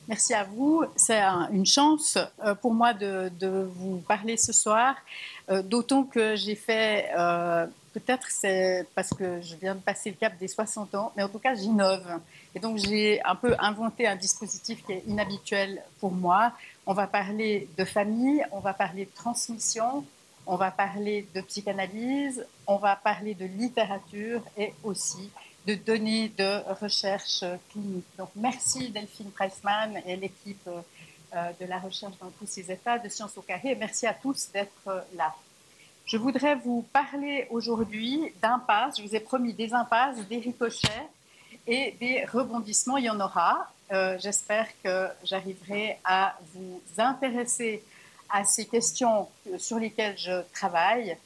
Merci à vous. C'est une chance pour moi de vous parler ce soir, d'autant que j'ai fait, peut-être c'est parce que je viens de passer le cap des 60 ans, mais en tout cas j'innove. Et donc j'ai un peu inventé un dispositif qui est inhabituel pour moi. On va parler de famille, on va parler de transmission, on va parler de psychanalyse, on va parler de littérature et aussi de données de recherche clinique. Donc, merci Delphine Preissmann et l'équipe de la recherche dans tous ces états de Sciences au Carré. Et merci à tous d'être là. Je voudrais vous parler aujourd'hui d'impasses. Je vous ai promis des impasses, des ricochets et des rebondissements. Il y en aura. J'espère que j'arriverai à vous intéresser à ces questions sur lesquelles je travaille,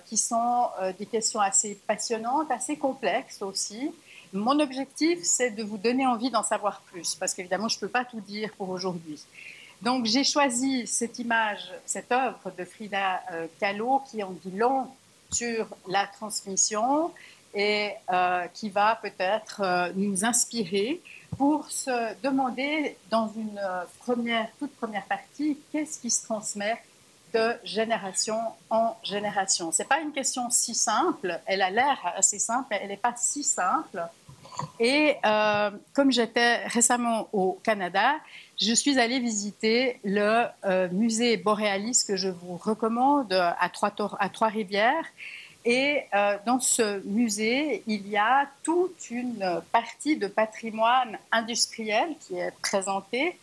qui sont des questions assez passionnantes, assez complexes aussi. Mon objectif, c'est de vous donner envie d'en savoir plus, parce qu'évidemment, je ne peux pas tout dire pour aujourd'hui. Donc, j'ai choisi cette image, cette œuvre de Frida Kahlo qui en dit long sur la transmission et qui va peut-être nous inspirer pour se demander dans une toute première partie, qu'est-ce qui se transmet de génération en génération. Ce n'est pas une question si simple, elle a l'air assez simple, mais elle n'est pas si simple. Et comme j'étais récemment au Canada, je suis allée visiter le musée Borealis que je vous recommande à Trois-Rivières. Et dans ce musée, il y a toute une partie de patrimoine industriel qui est présentée.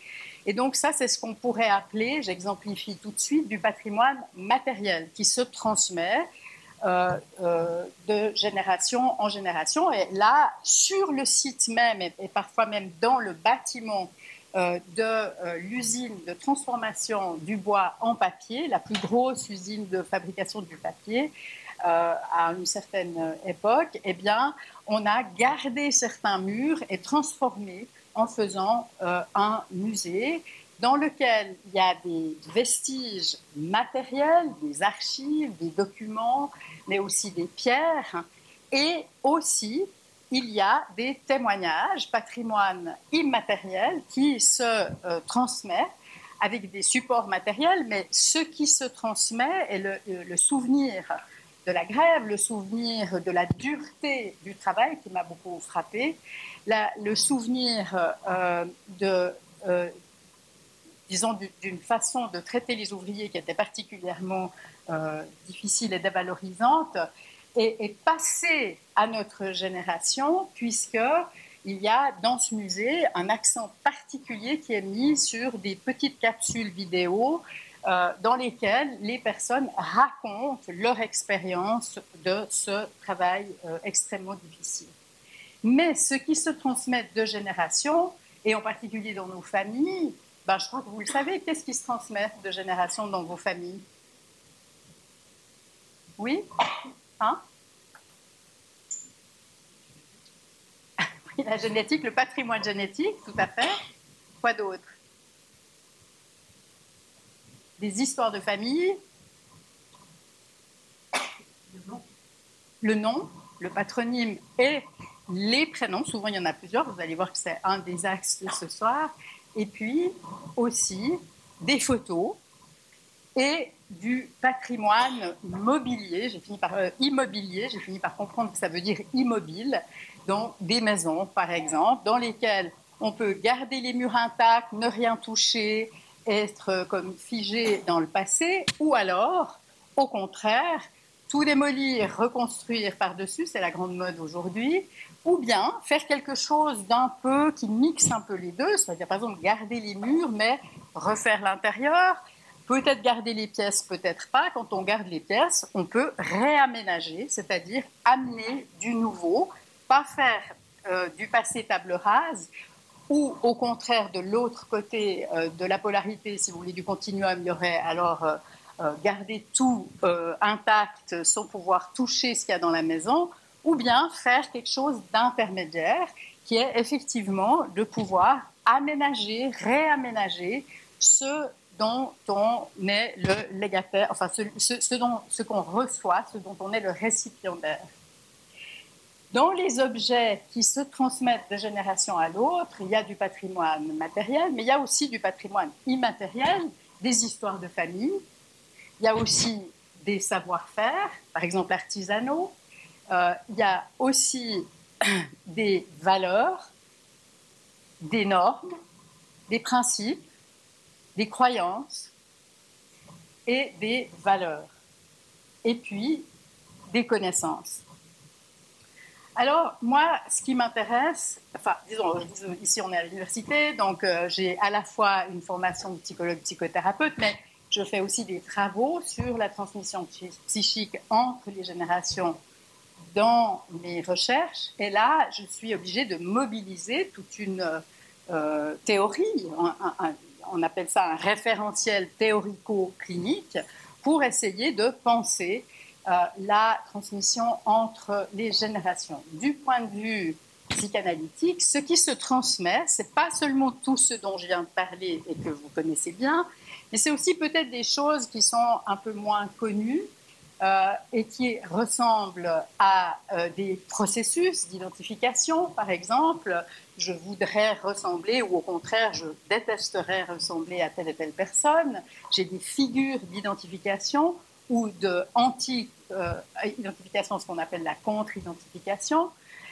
Et donc ça, c'est ce qu'on pourrait appeler, j'exemplifie tout de suite, du patrimoine matériel qui se transmet de génération en génération. Et là, sur le site même, et parfois même dans le bâtiment de l'usine de transformation du bois en papier, la plus grosse usine de fabrication du papier, à une certaine époque, eh bien, on a gardé certains murs et transformé en faisant un musée dans lequel il y a des vestiges matériels, des archives, des documents, mais aussi des pierres, et aussi il y a des témoignages, patrimoine immatériel qui se transmet avec des supports matériels, mais ce qui se transmet est le souvenir de la grève, le souvenir de la dureté du travail qui m'a beaucoup frappé, le souvenir disons, d'une façon de traiter les ouvriers qui était particulièrement difficile et dévalorisante, est passé à notre génération, puisqu'il y a dans ce musée un accent particulier qui est mis sur des petites capsules vidéo dans lesquelles les personnes racontent leur expérience de ce travail extrêmement difficile. Mais ce qui se transmet de génération, et en particulier dans nos familles, ben, je crois que vous le savez, qu'est-ce qui se transmet de génération dans vos familles? Oui? Hein? Oui, la génétique, le patrimoine génétique, tout à fait. Quoi d'autre? Des histoires de famille. Le nom, le patronyme et les prénoms. Souvent, il y en a plusieurs. Vous allez voir que c'est un des axes de ce soir. Et puis aussi des photos et du patrimoine mobilier. J'ai fini par immobilier. J'ai fini par comprendre que ça veut dire immobile. Donc des maisons, par exemple, dans lesquelles on peut garder les murs intacts, ne rien toucher, être comme figé dans le passé, ou alors, au contraire, tout démolir, reconstruire par-dessus, c'est la grande mode aujourd'hui, ou bien faire quelque chose d'un peu qui mixe un peu les deux, c'est-à-dire par exemple garder les murs mais refaire l'intérieur, peut-être garder les pièces, peut-être pas. Quand on garde les pièces, on peut réaménager, c'est-à-dire amener du nouveau, pas faire du passé table rase, ou au contraire de l'autre côté de la polarité, si vous voulez, du continuum, il y aurait alors garder tout intact sans pouvoir toucher ce qu'il y a dans la maison, ou bien faire quelque chose d'intermédiaire qui est effectivement de pouvoir aménager, réaménager ce dont on est le légataire, enfin ce qu'on reçoit, ce dont on est le récipiendaire. Dans les objets qui se transmettent de génération à l'autre, il y a du patrimoine matériel, mais il y a aussi du patrimoine immatériel, des histoires de famille. Il y a aussi des savoir-faire, par exemple artisanaux. Il y a aussi des valeurs, des normes, des principes, des croyances et des valeurs. Et puis, des connaissances. Alors, moi, ce qui m'intéresse, enfin, disons, ici on est à l'université, donc j'ai à la fois une formation de psychologue, psychothérapeute, mais je fais aussi des travaux sur la transmission psychique entre les générations dans mes recherches. Et là, je suis obligée de mobiliser toute une théorie, on appelle ça un référentiel théorico-clinique, pour essayer de penser la transmission entre les générations. Du point de vue psychanalytique, ce qui se transmet, ce n'est pas seulement tout ce dont je viens de parler et que vous connaissez bien, mais c'est aussi peut-être des choses qui sont un peu moins connues et qui ressemblent à des processus d'identification. Par exemple, je voudrais ressembler, ou au contraire, je détesterais ressembler à telle et telle personne. J'ai des figures d'identification ou d'anti-identification, ce qu'on appelle la contre-identification.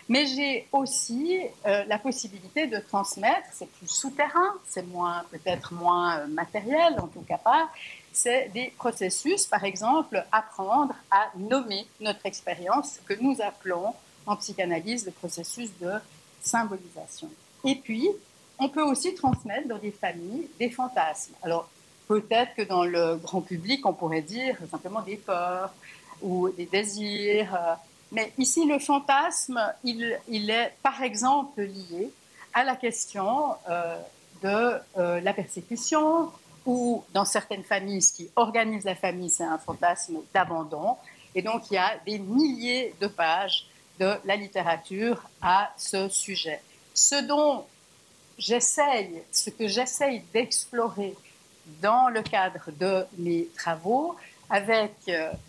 Mais j'ai aussi la possibilité de transmettre, c'est plus souterrain, c'est peut-être moins matériel, en tout cas pas, c'est des processus, par exemple, apprendre à nommer notre expérience, que nous appelons en psychanalyse le processus de symbolisation. Et puis, on peut aussi transmettre dans des familles des fantasmes. Alors, peut-être que dans le grand public, on pourrait dire simplement des peurs ou des désirs. Mais ici, le fantasme, il est par exemple lié à la question de la persécution, ou dans certaines familles, ce qui organise la famille, c'est un fantasme d'abandon. Et donc, il y a des milliers de pages de la littérature à ce sujet. Ce que j'essaye d'explorer dans le cadre de mes travaux, avec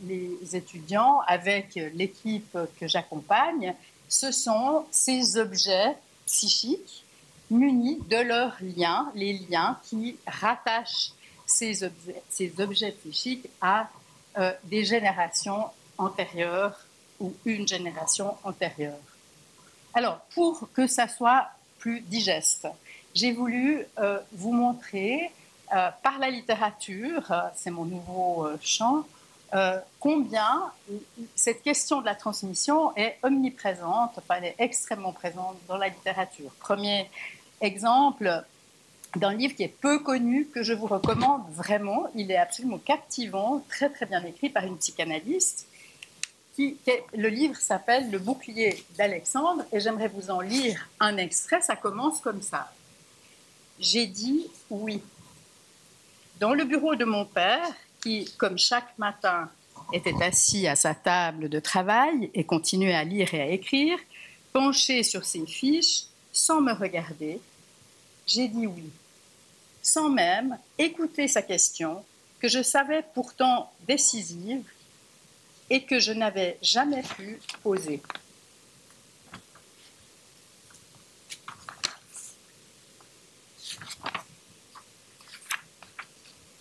les étudiants, avec l'équipe que j'accompagne, ce sont ces objets psychiques munis de leurs liens, les liens qui rattachent ces objets psychiques à des générations antérieures ou une génération antérieure. Alors, pour que ça soit plus digeste, j'ai voulu vous montrer par la littérature, c'est mon nouveau champ, combien cette question de la transmission est omniprésente, enfin elle est extrêmement présente dans la littérature. Premier exemple d'un livre qui est peu connu, que je vous recommande vraiment, il est absolument captivant, très très bien écrit par une psychanalyste. Le livre s'appelle Le bouclier d'Alexandre et j'aimerais vous en lire un extrait, ça commence comme ça. J'ai dit oui. Dans le bureau de mon père, qui, comme chaque matin, était assis à sa table de travail et continuait à lire et à écrire, penché sur ses fiches, sans me regarder, j'ai dit oui, sans même écouter sa question, que je savais pourtant décisive et que je n'avais jamais pu poser.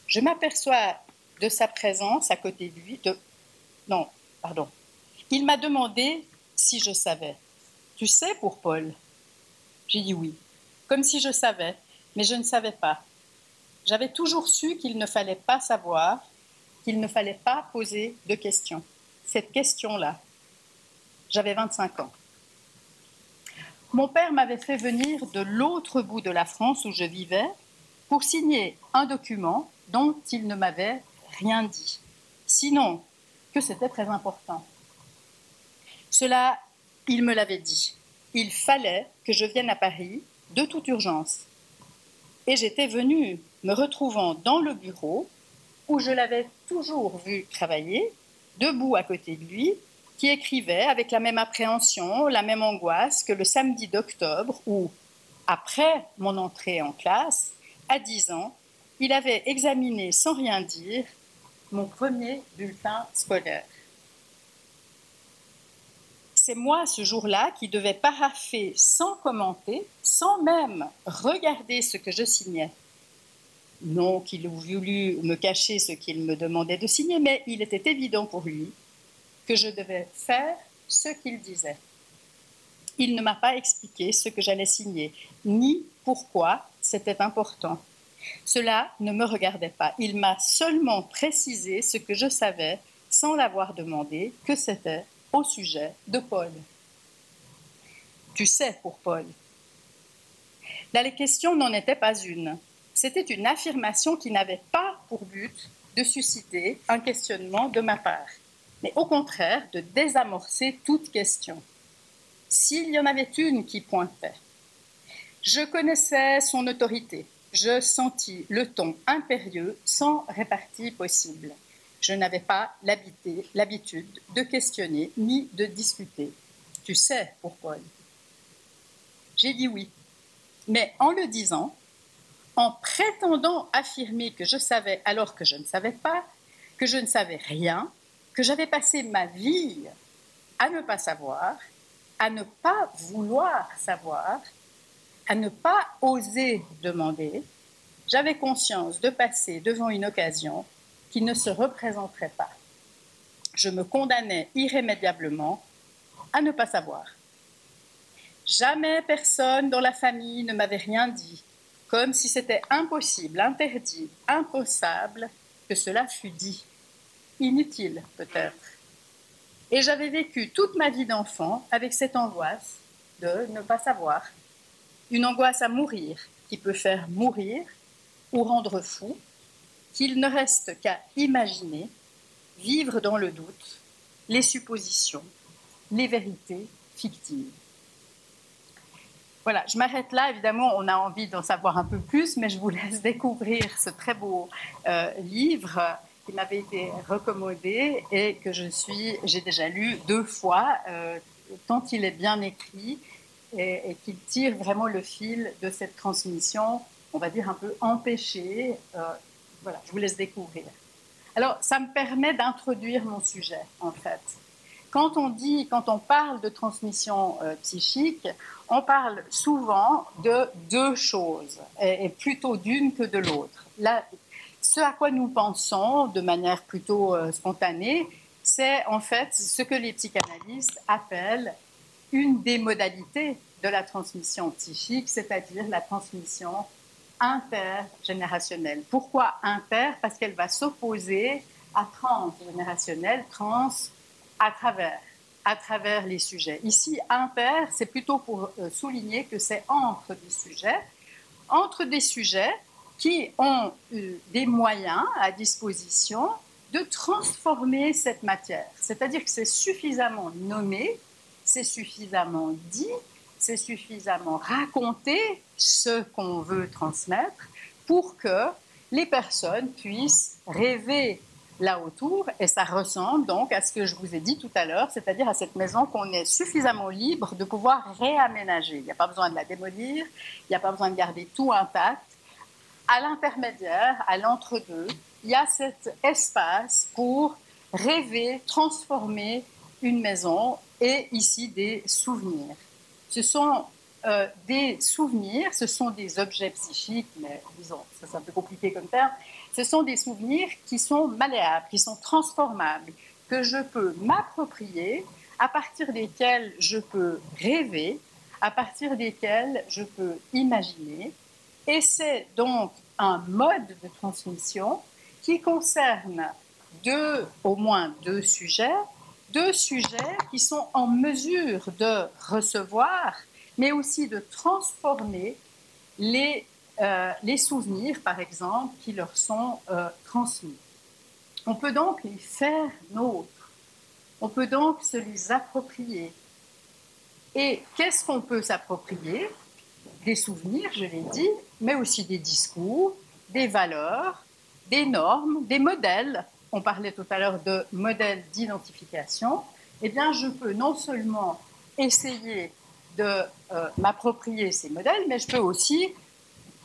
Je m'aperçois de sa présence à côté de lui. Il m'a demandé si je savais. Tu sais, pour Paul? J'ai dit oui, comme si je savais, mais je ne savais pas. J'avais toujours su qu'il ne fallait pas savoir, qu'il ne fallait pas poser de questions. Cette question-là. J'avais 25 ans. Mon père m'avait fait venir de l'autre bout de la France où je vivais pour signer un document dont il ne m'avait rien dit. Sinon, que c'était très important. Cela, il me l'avait dit. Il fallait que je vienne à Paris de toute urgence. Et j'étais venue, me retrouvant dans le bureau où je l'avais toujours vu travailler, debout à côté de lui, qui écrivait avec la même appréhension, la même angoisse que le samedi d'octobre où, après mon entrée en classe, à 10 ans, il avait examiné sans rien dire mon premier bulletin scolaire. c'est moi ce jour-là qui devais parapher sans commenter, sans même regarder ce que je signais. Non qu'il eût voulu me cacher ce qu'il me demandait de signer, mais il était évident pour lui que je devais faire ce qu'il disait. Il ne m'a pas expliqué ce que j'allais signer, ni pourquoi c'était important. Cela ne me regardait pas. Il m'a seulement précisé ce que je savais, sans l'avoir demandé, que c'était au sujet de Paul. Tu sais, pour Paul. Là, les questions n'en étaient pas une. C'était une affirmation qui n'avait pas pour but de susciter un questionnement de ma part, mais au contraire de désamorcer toute question. S'il y en avait une qui pointait. Je connaissais son autorité. Je sentis le ton impérieux sans répartie possible. Je n'avais pas l'habitude de questionner ni de discuter. Tu sais, pour Paul. J'ai dit oui, mais en le disant, en prétendant affirmer que je savais alors que je ne savais pas, que je ne savais rien, que j'avais passé ma vie à ne pas savoir, à ne pas vouloir savoir, à ne pas oser demander, j'avais conscience de passer devant une occasion qui ne se représenterait pas. Je me condamnais irrémédiablement à ne pas savoir. Jamais personne dans la famille ne m'avait rien dit, comme si c'était impossible, interdit, impensable que cela fût dit. Inutile, peut-être. Et j'avais vécu toute ma vie d'enfant avec cette angoisse de ne pas savoir. Une angoisse à mourir, qui peut faire mourir ou rendre fou, qu'il ne reste qu'à imaginer, vivre dans le doute, les suppositions, les vérités fictives. Voilà, je m'arrête là. Évidemment, on a envie d'en savoir un peu plus, mais je vous laisse découvrir ce très beau livre qui m'avait été recommandé et que j'ai déjà lu 2 fois, tant il est bien écrit et qu'il tire vraiment le fil de cette transmission, on va dire un peu empêchée. Voilà, je vous laisse découvrir. Alors, ça me permet d'introduire mon sujet, en fait. Quand on parle de transmission psychique, on parle souvent de 2 choses, et plutôt d'une que de l'autre. Ce à quoi nous pensons de manière plutôt spontanée, c'est en fait ce que les psychanalystes appellent une des modalités de la transmission psychique, c'est-à-dire la transmission intergénérationnelle. Pourquoi inter? Parce qu'elle va s'opposer à transgénérationnelle, trans à travers les sujets. Ici, inter, c'est plutôt pour souligner que c'est entre des sujets qui ont des moyens à disposition de transformer cette matière. C'est-à-dire que c'est suffisamment nommé, c'est suffisamment dit, c'est suffisamment raconté ce qu'on veut transmettre pour que les personnes puissent rêver là autour, et ça ressemble donc à ce que je vous ai dit tout à l'heure, c'est-à-dire à cette maison qu'on est suffisamment libre de pouvoir réaménager. Il n'y a pas besoin de la démolir, il n'y a pas besoin de garder tout intact. À l'intermédiaire, à l'entre-deux, il y a cet espace pour rêver, transformer une maison et ici des souvenirs. Ce sont des souvenirs, ce sont des objets psychiques, mais disons, ça c'est un peu compliqué comme terme, ce sont des souvenirs qui sont malléables, qui sont transformables, que je peux m'approprier, à partir desquels je peux rêver, à partir desquels je peux imaginer. Et c'est donc un mode de transmission qui concerne au moins deux sujets qui sont en mesure de recevoir, mais aussi de transformer les souvenirs, par exemple, qui leur sont transmis. On peut donc les faire nôtres, on peut donc se les approprier. Et qu'est-ce qu'on peut s'approprier? Des souvenirs, je l'ai dit, mais aussi des discours, des valeurs, des normes, des modèles. On parlait tout à l'heure de modèles d'identification. Eh bien, je peux non seulement essayer de m'approprier ces modèles, mais je peux aussi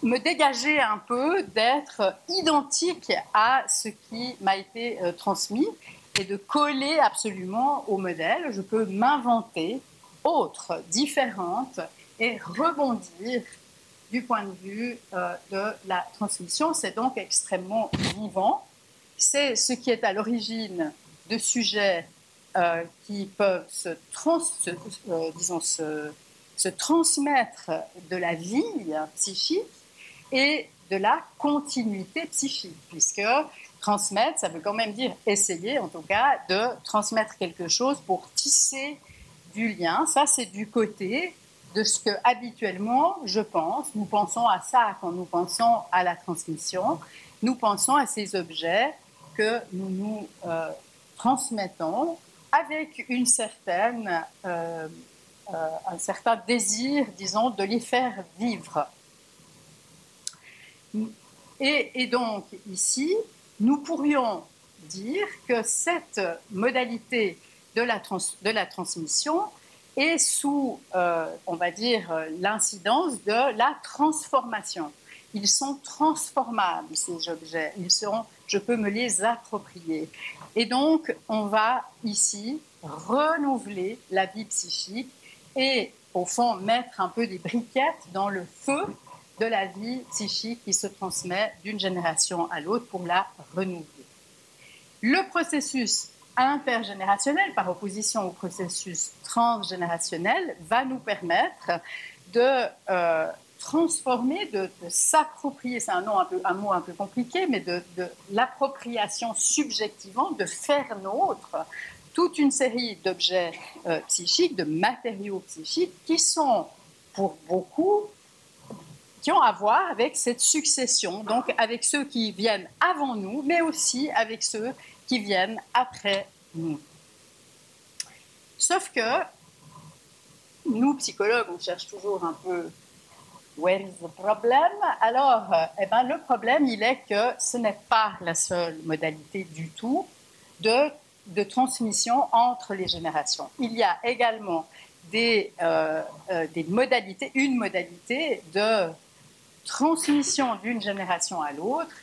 me dégager un peu d'être identique à ce qui m'a été transmis et de coller absolument au modèle. Je peux m'inventer autres, différentes, et rebondir du point de vue de la transmission. C'est donc extrêmement vivant. C'est ce qui est à l'origine de sujets qui peuvent se transmettre de la vie psychique et de la continuité psychique, puisque transmettre, ça veut quand même dire essayer, en tout cas, de transmettre quelque chose pour tisser du lien. Ça, c'est du côté de ce que habituellement, je pense, nous pensons à ça quand nous pensons à la transmission, nous pensons à ces objets que nous transmettons avec un certain désir, disons, de les faire vivre. Et donc, ici, nous pourrions dire que cette modalité de la transmission est sous, on va dire, l'incidence de la transformation. Ils sont transformables, ces objets. Je peux me les approprier. Et donc, on va ici renouveler la vie psychique et, au fond, mettre un peu des briquettes dans le feu de la vie psychique qui se transmet d'une génération à l'autre pour la renouveler. Le processus intergénérationnel, par opposition au processus transgénérationnel, va nous permettre de transformer, de s'approprier, c'est un mot un peu compliqué, mais de l'appropriation subjectivement, de faire nôtre toute une série d'objets psychiques, de matériaux psychiques qui sont, pour beaucoup, qui ont à voir avec cette succession, donc avec ceux qui viennent avant nous, mais aussi avec ceux qui viennent après nous. Sauf que nous, psychologues, on cherche toujours un peu where is the problem? Alors, le problème, il est que ce n'est pas la seule modalité du tout de transmission entre les générations. Il y a également une modalité de transmission d'une génération à l'autre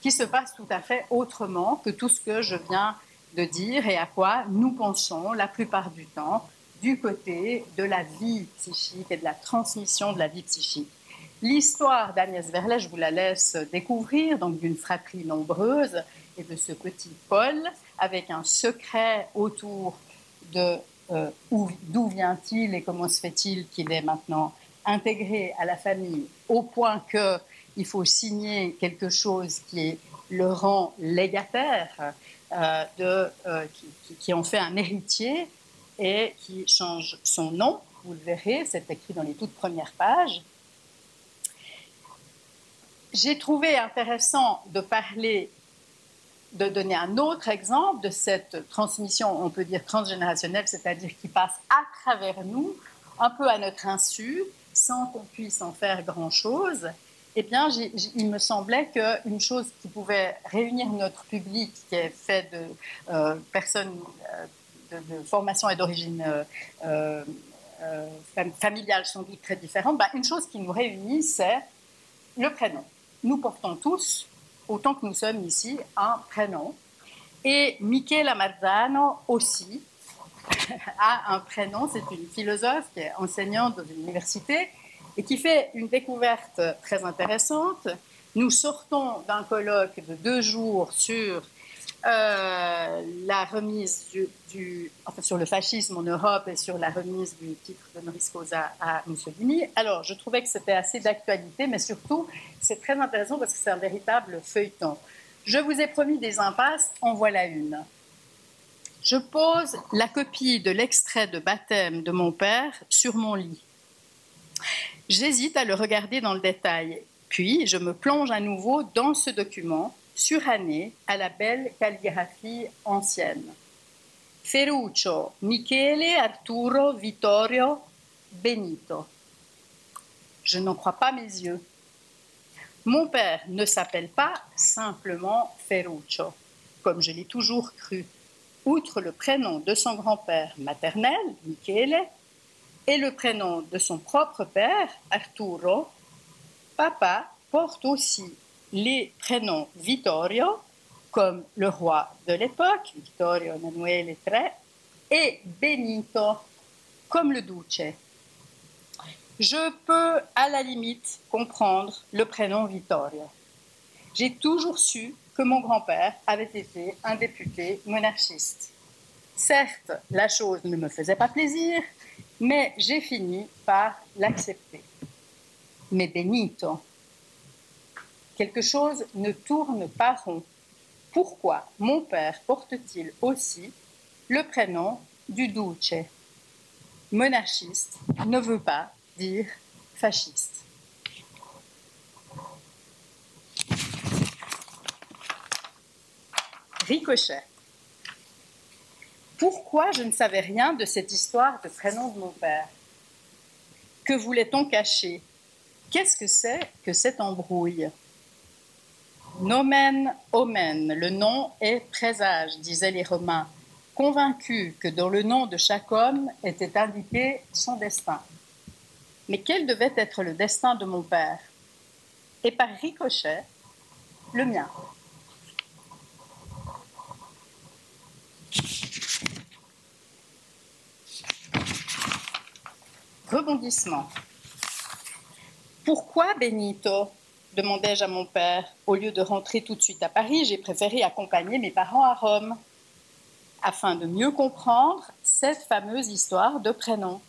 qui se passe tout à fait autrement que tout ce que je viens de dire et à quoi nous pensons la plupart du temps du côté de la vie psychique et de la transmission de la vie psychique. L'histoire d'Agnès Verlet, je vous la laisse découvrir, donc d'une fratrie nombreuse et de ce petit Paul avec un secret autour de d'où vient-il et comment se fait-il qu'il est maintenant intégré à la famille au point qu'il faut signer quelque chose qui le rend légataire, qui en fait un héritier et qui change son nom. Vous le verrez, c'est écrit dans les toutes premières pages. J'ai trouvé intéressant de donner un autre exemple de cette transmission, on peut dire transgénérationnelle, c'est-à-dire qui passe à travers nous, un peu à notre insu, sans qu'on puisse en faire grand-chose. Eh bien, il me semblait qu'une chose qui pouvait réunir notre public, qui est fait de personnes de formation et d'origine familiale sans doute très différentes, une chose qui nous réunit, c'est le prénom. Nous portons tous, autant que nous sommes ici, un prénom. Et Michela Marzano aussi a un prénom. C'est une philosophe qui est enseignante dans une université et qui fait une découverte très intéressante. Nous sortons d'un colloque de 2 jours sur la remise sur le fascisme en Europe et sur la remise du titre d'honoris causa à Mussolini. Alors, je trouvais que c'était assez d'actualité, mais surtout, c'est très intéressant parce que c'est un véritable feuilleton. Je vous ai promis des impasses, en voilà une. Je pose la copie de l'extrait de baptême de mon père sur mon lit. J'hésite à le regarder dans le détail, puis je me plonge à nouveau dans ce document suranné à la belle calligraphie ancienne. Ferruccio, Michele, Arturo, Vittorio, Benito. Je n'en crois pas mes yeux. Mon père ne s'appelle pas simplement Ferruccio, comme je l'ai toujours cru. Outre le prénom de son grand-père maternel, Michele, et le prénom de son propre père, Arturo, papa porte aussi les prénoms Vittorio, comme le roi de l'époque, Vittorio Emanuele III, et Benito, comme le duce. Je peux, à la limite, comprendre le prénom Vittorio. J'ai toujours su que mon grand-père avait été un député monarchiste. Certes, la chose ne me faisait pas plaisir, mais j'ai fini par l'accepter. Mais Benito, quelque chose ne tourne pas rond. Pourquoi mon père porte-t-il aussi le prénom du duce? Monarchiste ne veut pas dire fasciste. Ricochet. Pourquoi je ne savais rien de cette histoire de prénom de mon père? Que voulait-on cacher? Qu'est-ce que c'est que cette embrouille? Nomen omen, le nom est présage, disaient les Romains, convaincus que dans le nom de chaque homme était indiqué son destin. Mais quel devait être le destin de mon père? Et par ricochet, le mien. Rebondissement. Pourquoi Benito? Demandai-je à mon père. Au lieu de rentrer tout de suite à Paris, j'ai préféré accompagner mes parents à Rome, afin de mieux comprendre cette fameuse histoire de prénom.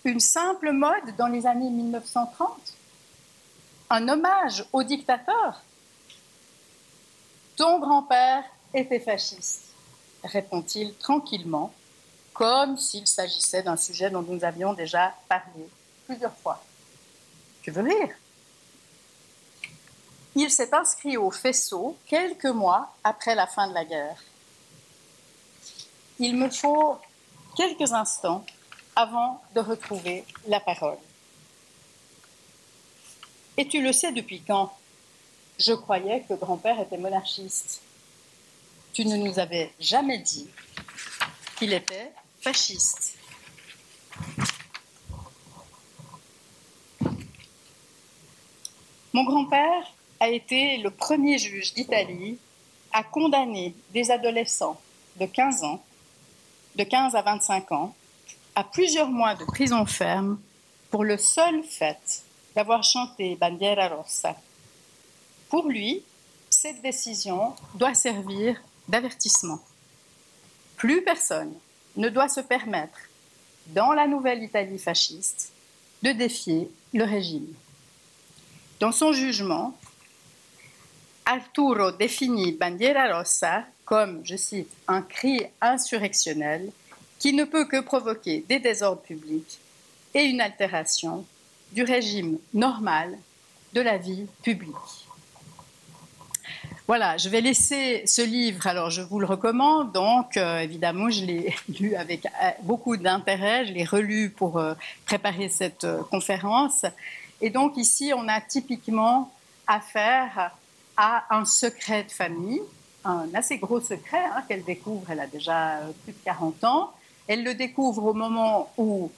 Une simple mode dans les années 1930? Un hommage au dictateur? Ton grand-père était fasciste, répond-il tranquillement, comme s'il s'agissait d'un sujet dont nous avions déjà parlé plusieurs fois. Tu veux rire? Il s'est inscrit au faisceau quelques mois après la fin de la guerre. Il me faut quelques instants avant de retrouver la parole. Et tu le sais depuis quand? Je croyais que grand-père était monarchiste. Tu ne nous avais jamais dit qu'il était fasciste. Mon grand-père a été le premier juge d'Italie à condamner des adolescents de 15 ans, de 15 à 25 ans, à plusieurs mois de prison ferme pour le seul fait d'avoir chanté Bandiera Rossa. Pour lui, cette décision doit servir d'avertissement. Plus personne ne doit se permettre, dans la nouvelle Italie fasciste, de défier le régime. Dans son jugement, Arturo définit Bandiera Rossa comme, je cite, un cri insurrectionnel qui ne peut que provoquer des désordres publics et une altération du régime normal de la vie publique. Voilà, je vais laisser ce livre, alors je vous le recommande, donc évidemment je l'ai lu avec beaucoup d'intérêt, je l'ai relu pour préparer cette conférence, et donc ici on a typiquement affaire à un secret de famille, un assez gros secret qu'elle découvre, elle a déjà plus de 40 ans, elle le découvre au moment où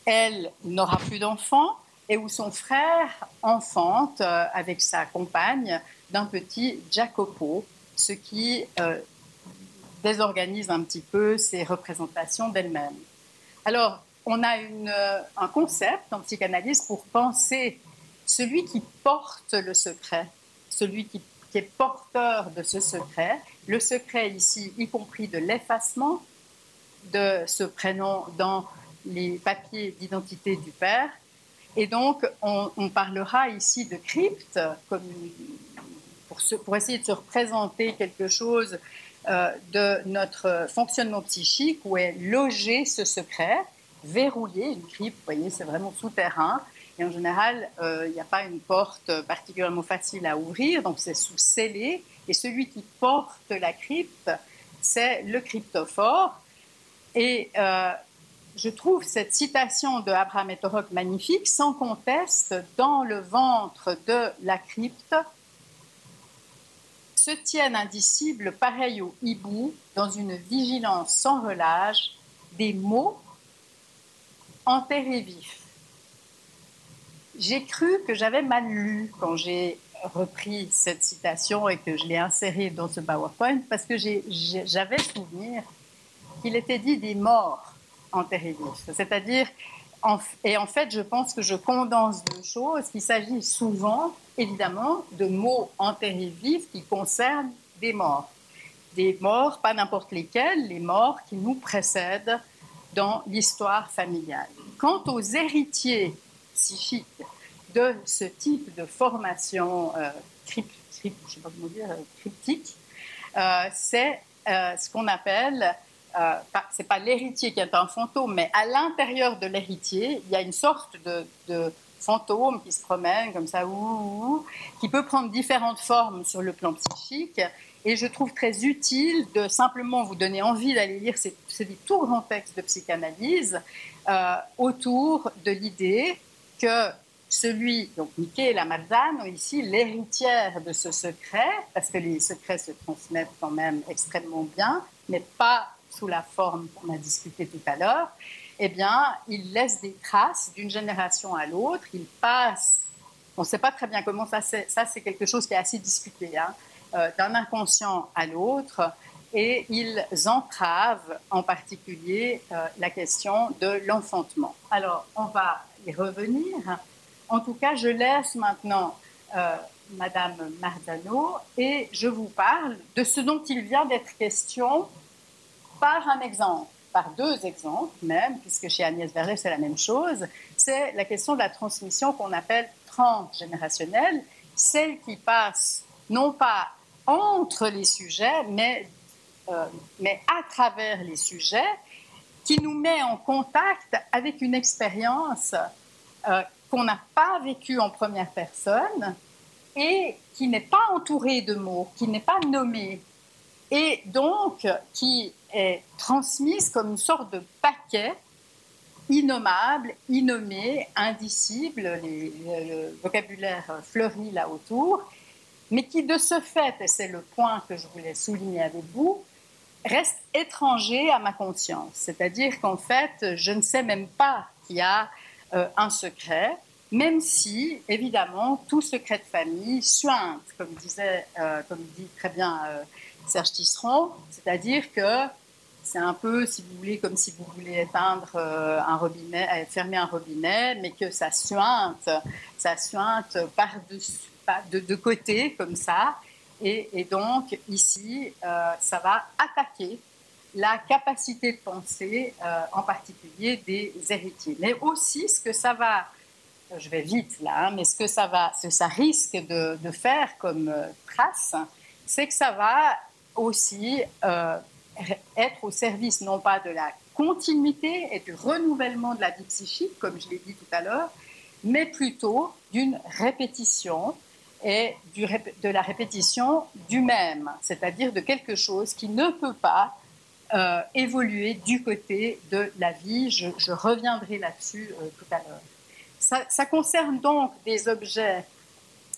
elle n'aura plus d'enfants et où son frère enfante avec sa compagne d'un petit Jacopo, ce qui désorganise un petit peu ses représentations d'elle-même. Alors, on a un concept en psychanalyse pour penser celui qui porte le secret, celui qui est porteur de ce secret, le secret ici, y compris de l'effacement de ce prénom dans les papiers d'identité du père. Et donc, on parlera ici de crypte, comme pour essayer de se représenter quelque chose de notre fonctionnement psychique où est logé ce secret, verrouillé. Une crypte, vous voyez, c'est vraiment souterrain. Et en général, il n'y a pas une porte particulièrement facile à ouvrir, donc c'est sous scellé. Et celui qui porte la crypte, c'est le cryptophore. Et je trouve cette citation de Abraham Etorok magnifique. Sans conteste, dans le ventre de la crypte se tiennent indicibles, pareils au hibou, dans une vigilance sans relâche, des mots enterrés vifs. J'ai cru que j'avais mal lu quand j'ai repris cette citation et que je l'ai insérée dans ce PowerPoint parce que j'avais souvenir qu'il était dit des morts enterrés vifs. C'est-à-dire, et en fait, je pense que je condense deux choses, qu'il s'agit souvent, évidemment, de mots enterrés vifs qui concernent des morts. Des morts, pas n'importe lesquels, les morts qui nous précèdent dans l'histoire familiale. Quant aux héritiers psychiques de ce type de formation cryptique, c'est ce qu'on appelle, c'est pas l'héritier qui est un fantôme, mais à l'intérieur de l'héritier, il y a une sorte de fantôme qui se promène comme ça, qui peut prendre différentes formes sur le plan psychique. Et je trouve très utile de simplement vous donner envie d'aller lire ces tout grands textes de psychanalyse autour de l'idée que donc Michela Marzano, ici, l'héritière de ce secret, parce que les secrets se transmettent quand même extrêmement bien, mais pas sous la forme qu'on a discutée tout à l'heure, eh bien, il laisse des traces d'une génération à l'autre, il passe, on ne sait pas très bien comment ça c'est quelque chose qui est assez discuté, hein, d'un inconscient à l'autre, et ils entravent en particulier la question de l'enfantement. Alors, on va y revenir. En tout cas, je laisse maintenant Madame Marzano et je vous parle de ce dont il vient d'être question par un exemple, par deux exemples même, puisque chez Agnès Verlet, c'est la même chose. C'est la question de la transmission qu'on appelle transgénérationnelle, celle qui passe non pas entre les sujets, mais à travers les sujets, qui nous met en contact avec une expérience qu'on n'a pas vécue en première personne et qui n'est pas entourée de mots, qui n'est pas nommée, et donc qui est transmise comme une sorte de paquet innommable, innommé, indicible, le vocabulaire fleuri là autour, mais qui de ce fait, et c'est le point que je voulais souligner avec vous, reste étranger à ma conscience. C'est-à-dire qu'en fait, je ne sais même pas qu'il y a un secret, même si, évidemment, tout secret de famille suinte, comme dit très bien Serge Tisseron, c'est-à-dire que c'est un peu, si vous voulez, comme si vous voulez éteindre un robinet, fermer un robinet, mais que ça suinte par-dessus, de côté, comme ça. Et donc, ici, ça va attaquer la capacité de penser, en particulier des héritiers. Mais aussi, ce que ça va, je vais vite là, mais ce que ça risque de faire comme trace, c'est que ça va aussi être au service non pas de la continuité et du renouvellement de la vie psychique, comme je l'ai dit tout à l'heure, mais plutôt d'une répétition et de la répétition du même, c'est-à-dire de quelque chose qui ne peut pas évoluer du côté de la vie. Je reviendrai là-dessus tout à l'heure. Ça concerne donc des objets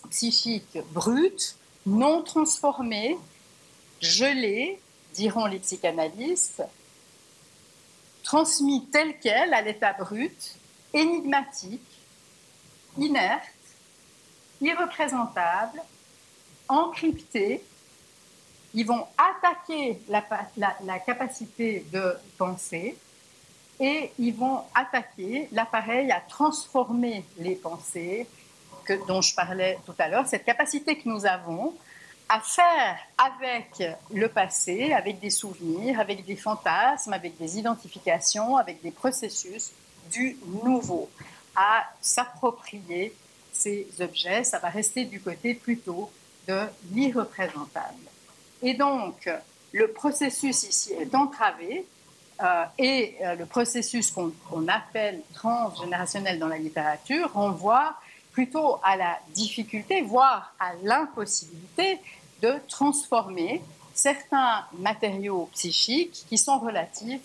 psychiques bruts, non transformés, gelés, diront les psychanalystes, transmis tels quels à l'état brut, énigmatique, inerte, irreprésentable, encrypté. Ils vont attaquer la capacité de penser et ils vont attaquer l'appareil à transformer les pensées dont je parlais tout à l'heure, cette capacité que nous avons à faire avec le passé, avec des souvenirs, avec des fantasmes, avec des identifications, avec des processus du nouveau, à s'approprier ces objets. Ça va rester du côté plutôt de l'irreprésentable. Et donc, le processus ici est entravé et le processus qu'on appelle transgénérationnel dans la littérature renvoie plutôt à la difficulté, voire à l'impossibilité de transformer certains matériaux psychiques qui sont relatifs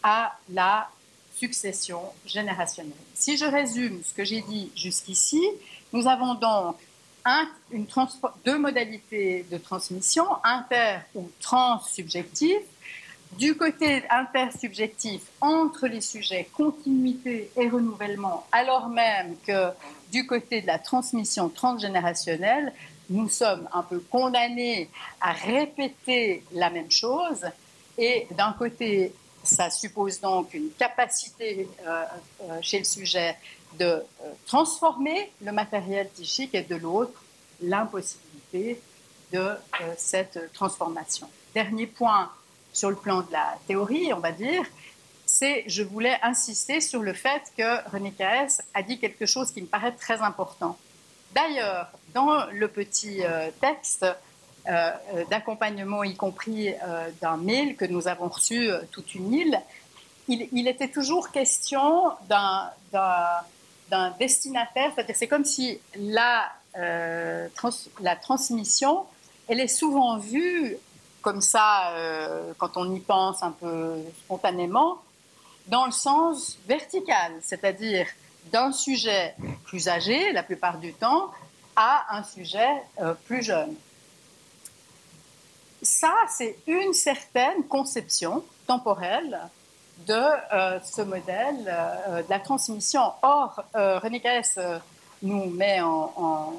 à la succession générationnelle. Si je résume ce que j'ai dit jusqu'ici, nous avons donc deux modalités de transmission, inter ou transsubjective, Du côté intersubjectif, entre les sujets continuité et renouvellement, alors même que du côté de la transmission transgénérationnelle, nous sommes un peu condamnés à répéter la même chose. Et d'un côté, ça suppose donc une capacité chez le sujet de transformer le matériel psychique, et de l'autre, l'impossibilité de cette transformation. Dernier point sur le plan de la théorie, on va dire, je voulais insister sur le fait que René Caès a dit quelque chose qui me paraît très important. D'ailleurs, dans le petit texte d'accompagnement, y compris d'un mail que nous avons reçu toute une île, il était toujours question d'un destinataire, c'est-à-dire c'est comme si la transmission, elle est souvent vue comme ça, quand on y pense un peu spontanément, dans le sens vertical, c'est-à-dire d'un sujet plus âgé, la plupart du temps, à un sujet plus jeune. Ça, c'est une certaine conception temporelle de ce modèle de la transmission. Or, René Caès nous met en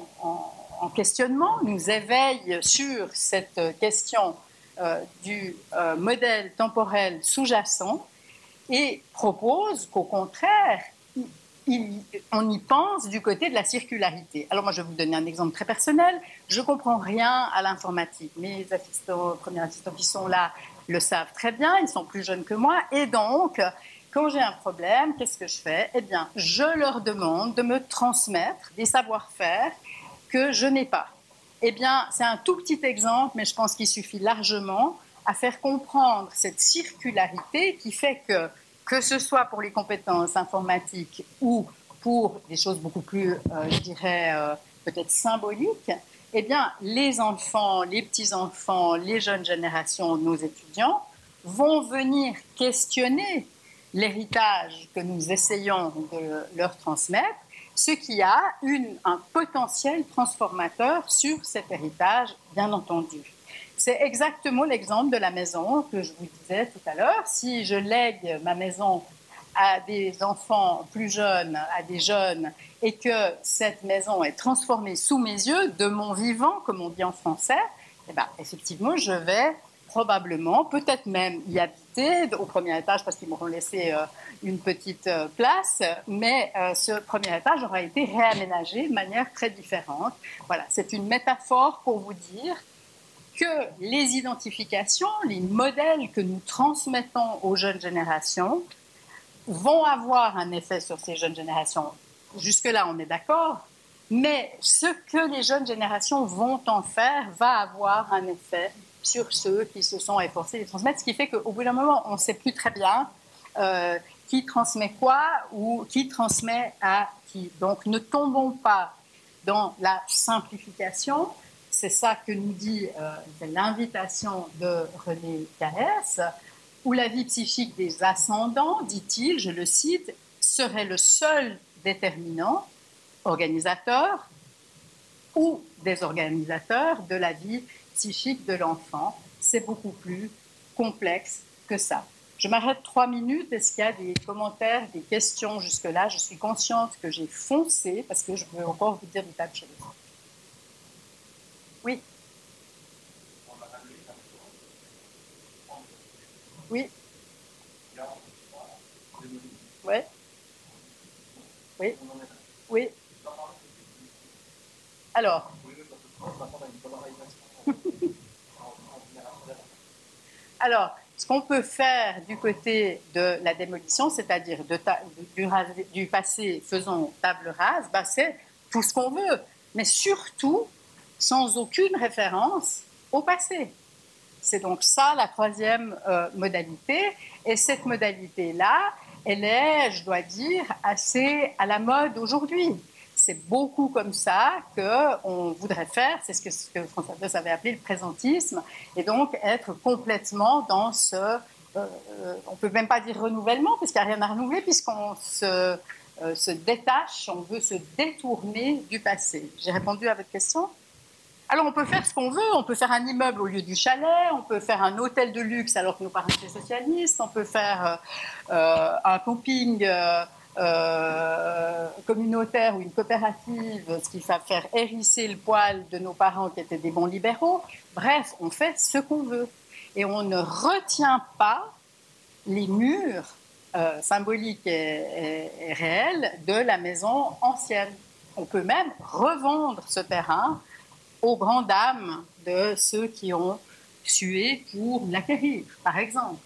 questionnement, nous éveille sur cette question du modèle temporel sous-jacent et propose qu'au contraire, on y pense du côté de la circularité. Alors moi, je vais vous donner un exemple très personnel. Je ne comprends rien à l'informatique. Mes premiers assistants qui sont là le savent très bien, ils sont plus jeunes que moi. Et donc, quand j'ai un problème, qu'est-ce que je fais? Eh bien, je leur demande de me transmettre des savoir-faire que je n'ai pas. Eh bien, c'est un tout petit exemple, mais je pense qu'il suffit largement à faire comprendre cette circularité qui fait que ce soit pour les compétences informatiques ou pour des choses beaucoup plus, je dirais, peut-être symboliques, eh bien, les enfants, les petits-enfants, les jeunes générations, nos étudiants vont venir questionner l'héritage que nous essayons de leur transmettre, ce qui a un potentiel transformateur sur cet héritage, bien entendu. C'est exactement l'exemple de la maison que je vous disais tout à l'heure. Si je lègue ma maison à des enfants plus jeunes, à des jeunes, et que cette maison est transformée sous mes yeux, de mon vivant, comme on dit en français, eh bien, effectivement, je vais probablement, peut-être même y habiter au premier étage parce qu'ils m'auront laissé une petite place, mais ce premier étage aura été réaménagé de manière très différente. Voilà, c'est une métaphore pour vous dire que les identifications, les modèles que nous transmettons aux jeunes générations vont avoir un effet sur ces jeunes générations. Jusque-là, on est d'accord, mais ce que les jeunes générations vont en faire va avoir un effet sur ceux qui se sont efforcés de les transmettre, ce qui fait qu'au bout d'un moment, on ne sait plus très bien qui transmet quoi ou qui transmet à qui. Donc, ne tombons pas dans la simplification. C'est ça que nous dit l'invitation de René Caès, où la vie psychique des ascendants, dit-il, je le cite, serait le seul déterminant, organisateur ou désorganisateur de la vie psychique de l'enfant. C'est beaucoup plus complexe que ça. Je m'arrête 3 minutes. Est-ce qu'il y a des commentaires, des questions jusque-là? Je suis consciente que j'ai foncé parce que je veux encore vous dire des tas de choses. Oui. Oui. Oui. Oui. Oui. Alors. Alors, ce qu'on peut faire du côté de la démolition, c'est-à-dire du passé faisant table rase, bah, c'est tout ce qu'on veut, mais surtout sans aucune référence au passé. C'est donc ça la troisième modalité. Et cette modalité-là, elle est, je dois dire, assez à la mode aujourd'hui. C'est beaucoup comme ça qu'on voudrait faire, c'est ce que François Dess avait appelé le présentisme, et donc être complètement dans ce, on ne peut même pas dire renouvellement, parce qu'il n'y a rien à renouveler, puisqu'on se détache, on veut se détourner du passé. J'ai répondu à votre question ? Alors, on peut faire ce qu'on veut. On peut faire un immeuble au lieu du chalet. On peut faire un hôtel de luxe alors que nos parents étaient socialistes. On peut faire un camping communautaire ou une coopérative, ce qui va faire hérisser le poil de nos parents qui étaient des bons libéraux. Bref, on fait ce qu'on veut. Et on ne retient pas les murs symboliques et réels de la maison ancienne. On peut même revendre ce terrain aux grandes dames de ceux qui ont sué pour l'acquérir, par exemple.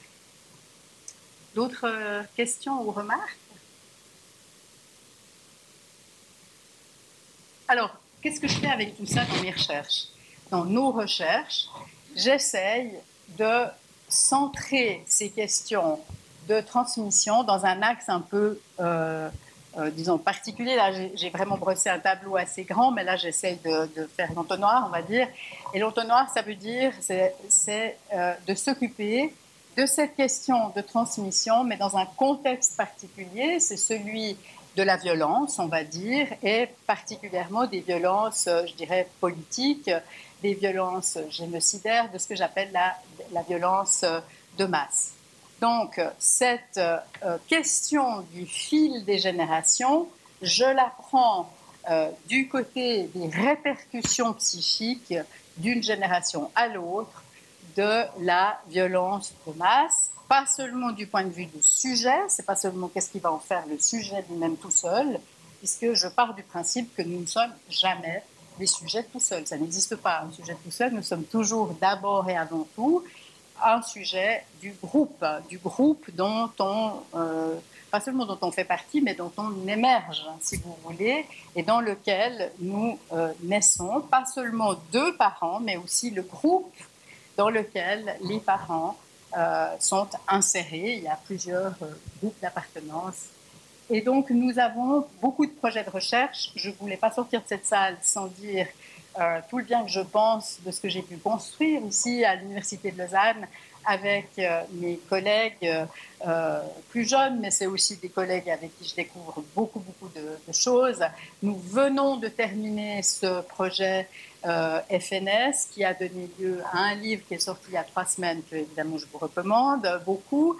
D'autres questions ou remarques? Alors, qu'est-ce que je fais avec tout ça dans mes recherches? Dans nos recherches, j'essaye de centrer ces questions de transmission dans un axe un peu disons, particulier. Là, j'ai vraiment brossé un tableau assez grand, mais là, j'essaye de faire l'entonnoir, on va dire. Et l'entonnoir, ça veut dire, c'est de s'occuper de cette question de transmission, mais dans un contexte particulier, c'est celui de la violence, on va dire, et particulièrement des violences, je dirais, politiques, des violences génocidaires, de ce que j'appelle la violence de masse. Donc, cette question du fil des générations, je la prends du côté des répercussions psychiques d'une génération à l'autre de la violence de masse, pas seulement du point de vue du sujet, c'est pas seulement qu'est-ce qui va en faire le sujet lui-même tout seul, puisque je pars du principe que nous ne sommes jamais des sujets tout seuls. Ça n'existe pas, un sujet tout seul, nous sommes toujours d'abord et avant tout un sujet du groupe dont on, pas seulement dont on fait partie, mais dont on émerge, si vous voulez, et dans lequel nous naissons, pas seulement deux parents, mais aussi le groupe dans lequel les parents sont insérés. Il y a plusieurs groupes d'appartenance. Et donc, nous avons beaucoup de projets de recherche. Je ne voulais pas sortir de cette salle sans dire tout le bien que je pense de ce que j'ai pu construire ici à l'Université de Lausanne avec mes collègues plus jeunes, mais c'est aussi des collègues avec qui je découvre beaucoup de choses. Nous venons de terminer ce projet FNS qui a donné lieu à un livre qui est sorti il y a 3 semaines, que évidemment je vous recommande beaucoup,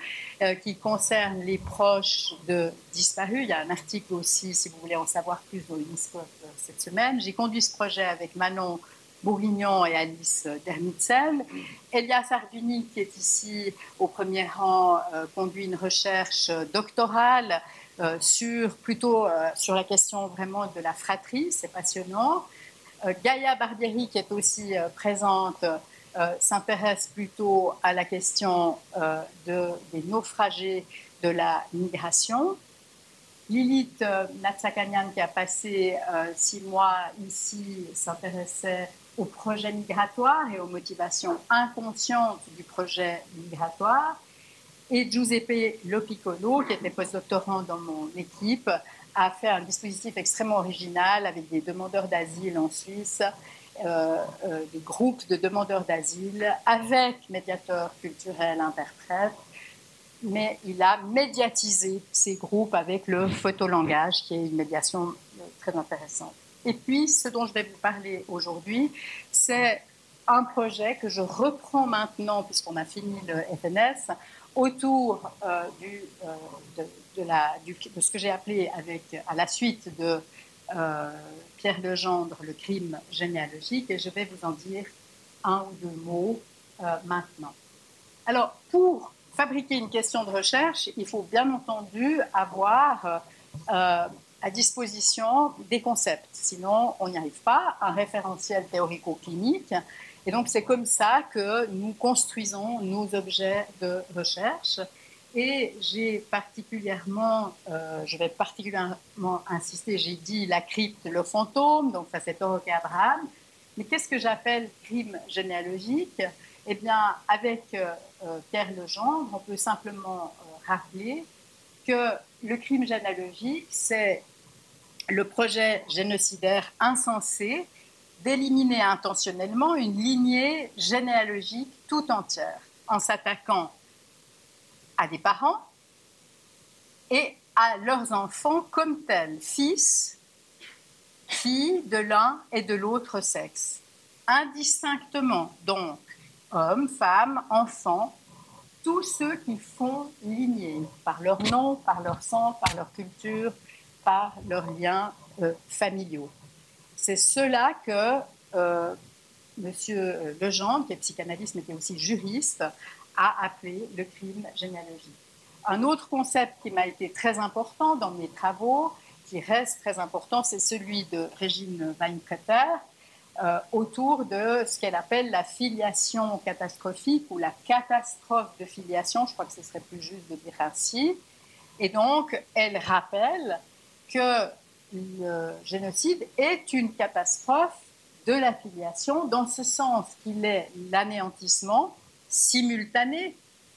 qui concerne les proches de disparus. Il y a un article aussi, si vous voulez en savoir plus, dans l'UNISCOP cette semaine. J'ai conduit ce projet avec Manon Bourguignon et Alice Dermitzel. Elia Sarduni, qui est ici au premier rang, conduit une recherche doctorale plutôt sur la question vraiment de la fratrie. C'est passionnant. Gaïa Barbieri, qui est aussi présente, s'intéresse plutôt à la question des naufragés de la migration. Lilith Natsakanian, qui a passé 6 mois ici, s'intéressait au projet migratoire et aux motivations inconscientes du projet migratoire. Et Giuseppe Lopiccolo, qui était postdoctorant dans mon équipe, a fait un dispositif extrêmement original avec des demandeurs d'asile en Suisse, des groupes de demandeurs d'asile avec médiateurs culturels, interprètes, mais il a médiatisé ces groupes avec le photolangage, qui est une médiation très intéressante. Et puis, ce dont je vais vous parler aujourd'hui, c'est un projet que je reprends maintenant, puisqu'on a fini le FNS, autour de ce que j'ai appelé à la suite de Pierre Legendre, le crime généalogique, et je vais vous en dire un ou deux mots maintenant. Alors, pour fabriquer une question de recherche, il faut bien entendu avoir à disposition des concepts. Sinon, on n'y arrive pas, un référentiel théorico-clinique. Et donc, c'est comme ça que nous construisons nos objets de recherche. Et je vais particulièrement insister, j'ai dit la crypte, le fantôme, donc ça c'est Dorothée Abraham. Mais qu'est-ce que j'appelle crime généalogique? Eh bien, avec Pierre Legendre, on peut simplement rappeler que le crime généalogique, c'est le projet génocidaire insensé d'éliminer intentionnellement une lignée généalogique tout entière en s'attaquant à des parents et à leurs enfants comme tels, fils, filles de l'un et de l'autre sexe. indistinctement, donc hommes, femmes, enfants, tous ceux qui font lignée par leur nom, par leur sang, par leur culture, par leurs liens familiaux. C'est cela que Monsieur Legendre, qui est psychanalyste mais qui est aussi juriste, a appelé le crime généalogique. Un autre concept qui m'a été très important dans mes travaux, qui reste très important, c'est celui de Régine Weinpreter, autour de ce qu'elle appelle la filiation catastrophique ou la catastrophe de filiation, je crois que ce serait plus juste de dire ainsi. Et donc, elle rappelle que le génocide est une catastrophe de la filiation, dans ce sens qu'il est l'anéantissement simultané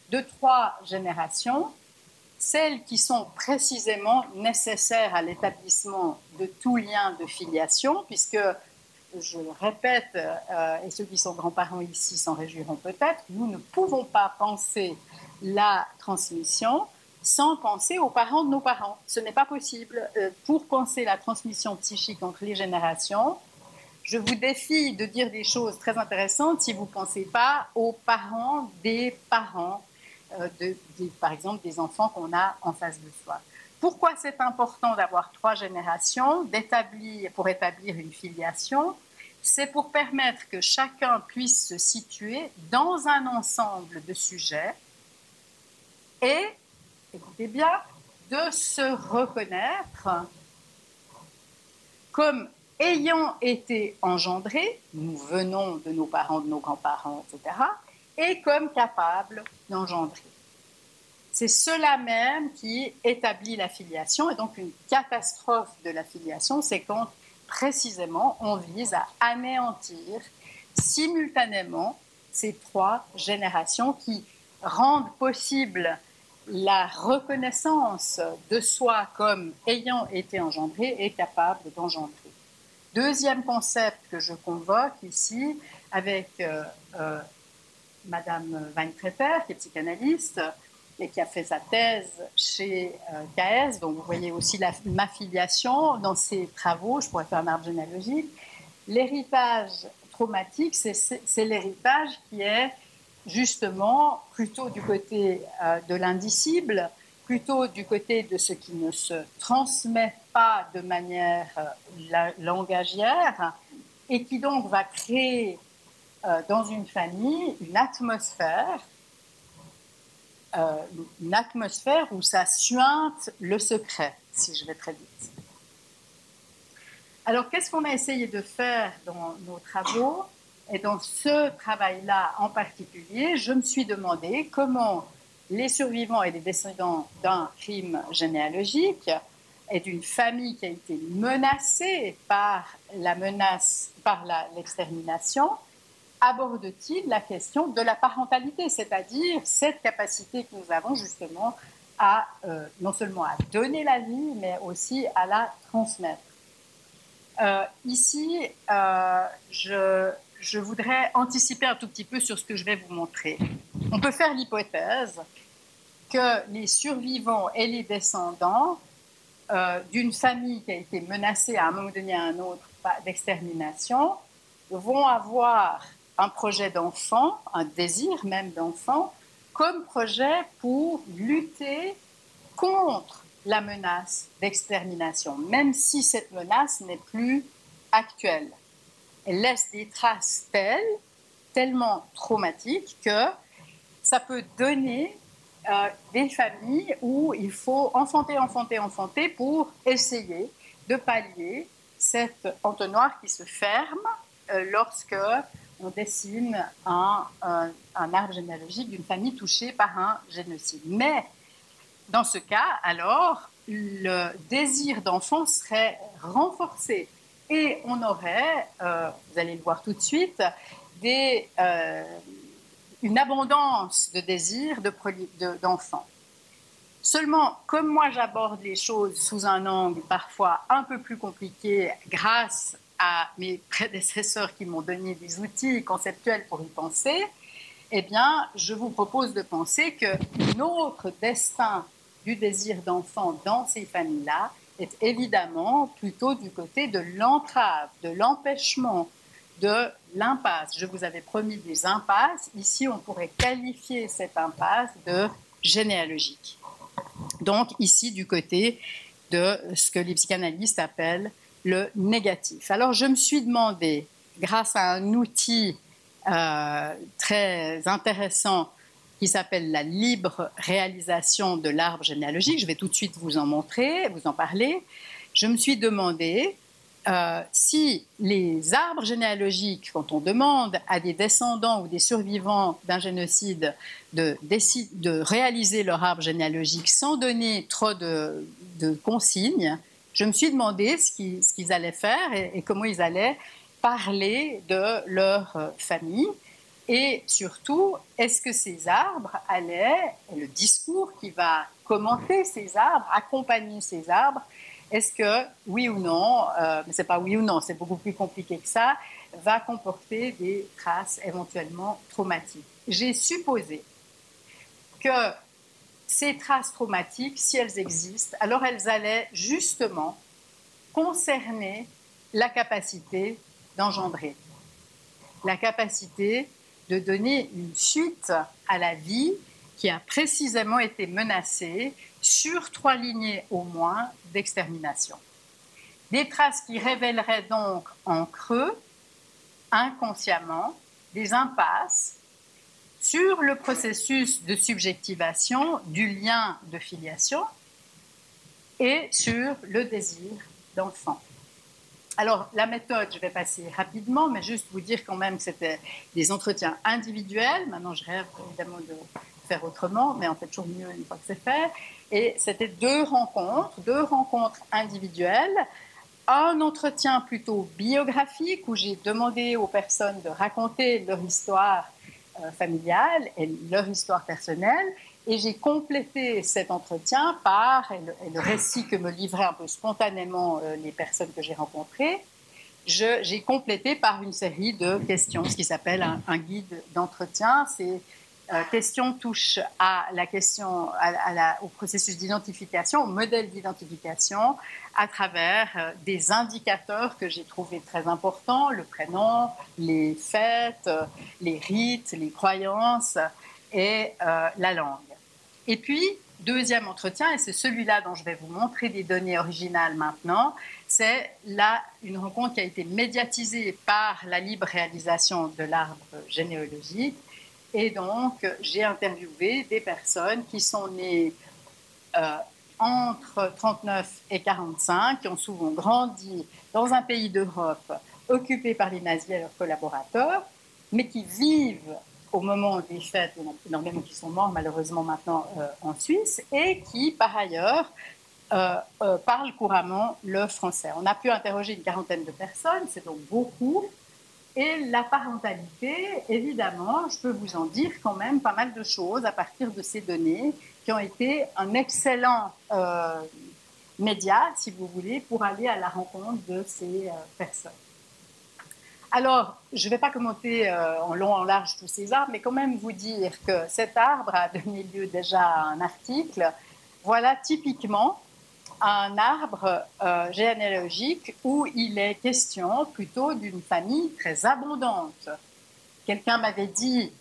de 3 générations, celles qui sont précisément nécessaires à l'établissement de tout lien de filiation, puisque, je le répète, et ceux qui sont grands-parents ici s'en réjouiront peut-être, nous ne pouvons pas penser la transmission sans penser aux parents de nos parents. Ce n'est pas possible. Pour penser la transmission psychique entre les générations, je vous défie de dire des choses très intéressantes si vous ne pensez pas aux parents des parents, par exemple des enfants qu'on a en face de soi. Pourquoi c'est important d'avoir 3 générations, pour établir une filiation? C'est pour permettre que chacun puisse se situer dans un ensemble de sujets et, écoutez bien, de se reconnaître comme ayant été engendrés, nous venons de nos parents, de nos grands-parents, etc., et comme capables d'engendrer. C'est cela même qui établit la filiation, et donc une catastrophe de la filiation, c'est quand précisément on vise à anéantir simultanément ces 3 générations qui rendent possible la reconnaissance de soi comme ayant été engendré et capable d'engendrer. Deuxième concept que je convoque ici avec Madame Weinpreter, qui est psychanalyste et qui a fait sa thèse chez KS, donc vous voyez aussi ma filiation dans ses travaux, je pourrais faire un arbre généalogique. L'héritage traumatique, c'est l'héritage qui est justement plutôt du côté de l'indicible, plutôt du côté de ce qui ne se transmet pas de manière langagière et qui donc va créer dans une famille une atmosphère où ça suinte le secret, si je vais très vite. Alors, qu'est-ce qu'on a essayé de faire dans nos travaux? Et dans ce travail-là en particulier, je me suis demandé comment les survivants et les descendants d'un crime généalogique et d'une famille qui a été menacée par l'extermination aborde-t-il la question de la parentalité, c'est-à-dire cette capacité que nous avons justement à non seulement à donner la vie, mais aussi à la transmettre. Ici, je voudrais anticiper un tout petit peu sur ce que je vais vous montrer. On peut faire l'hypothèse que les survivants et les descendants d'une famille qui a été menacée à un moment donné à un autre d'extermination vont avoir un projet d'enfant, un désir même d'enfant, comme projet pour lutter contre la menace d'extermination, même si cette menace n'est plus actuelle. Elle laisse des traces tellement traumatiques que ça peut donner des familles où il faut enfanter pour essayer de pallier cet entonnoir qui se ferme lorsque on dessine un arbre généalogique d'une famille touchée par un génocide. Mais dans ce cas, alors, le désir d'enfant serait renforcé et on aurait, vous allez le voir tout de suite, une abondance de désirs d'enfants. Seulement, comme moi j'aborde les choses sous un angle parfois un peu plus compliqué grâce à mes prédécesseurs qui m'ont donné des outils conceptuels pour y penser, eh bien, je vous propose de penser que notre destin du désir d'enfant dans ces familles-là est évidemment plutôt du côté de l'entrave, de l'empêchement de l'impasse. Je vous avais promis des impasses. Ici, on pourrait qualifier cette impasse de généalogique. Donc, ici, du côté de ce que les psychanalystes appellent le négatif. Alors, je me suis demandé, grâce à un outil très intéressant qui s'appelle la libre réalisation de l'arbre généalogique, je vais tout de suite vous en montrer, vous en parler, je me suis demandé si les arbres généalogiques, quand on demande à des descendants ou des survivants d'un génocide de réaliser leur arbre généalogique sans donner trop de consignes, je me suis demandé ce qu'ils allaient faire et comment ils allaient parler de leur famille. Et surtout, est-ce que ces arbres allaient, et le discours qui va commenter ces arbres, accompagner ces arbres, est-ce que, oui ou non, mais ce n'est pas oui ou non, c'est beaucoup plus compliqué que ça, va comporter des traces éventuellement traumatiques. J'ai supposé que ces traces traumatiques, si elles existent, alors elles allaient justement concerner la capacité d'engendrer, la capacité de donner une suite à la vie qui a précisément été menacée sur 3 lignées au moins d'extermination. Des traces qui révéleraient donc en creux, inconsciemment, des impasses sur le processus de subjectivation du lien de filiation et sur le désir d'enfant. Alors, la méthode, je vais passer rapidement, mais juste vous dire quand même que c'était des entretiens individuels. Maintenant, je rêve évidemment de faire autrement, mais en fait, toujours mieux une fois que c'est fait. Et c'était 2 rencontres individuelles, un entretien plutôt biographique où j'ai demandé aux personnes de raconter leur histoire familiale et leur histoire personnelle. Et j'ai complété cet entretien par, et le récit que me livraient un peu spontanément les personnes que j'ai rencontrées, j'ai complété par une série de questions, ce qui s'appelle un guide d'entretien. Ces questions touchent à la question, au processus d'identification, au modèle d'identification, à travers des indicateurs que j'ai trouvés très importants, le prénom, les fêtes, les rites, les croyances et la langue. Et puis, deuxième entretien, et c'est celui-là dont je vais vous montrer des données originales maintenant, c'est là une rencontre qui a été médiatisée par la libre réalisation de l'arbre généalogique. Et donc, j'ai interviewé des personnes qui sont nées entre 39 et 45, qui ont souvent grandi dans un pays d'Europe occupé par les nazis et leurs collaborateurs, mais qui vivent au moment des fêtes, il y en a énormément qui sont morts malheureusement maintenant en Suisse, et qui par ailleurs parlent couramment le français. On a pu interroger une quarantaine de personnes, c'est donc beaucoup. Et la parentalité, évidemment, je peux vous en dire quand même pas mal de choses à partir de ces données qui ont été un excellent média, si vous voulez, pour aller à la rencontre de ces personnes. Alors, je ne vais pas commenter en long, en large tous ces arbres, mais quand même vous dire que cet arbre a donné lieu déjà à un article. Voilà typiquement un arbre généalogique où il est question plutôt d'une famille très abondante. Quelqu'un m'avait dit,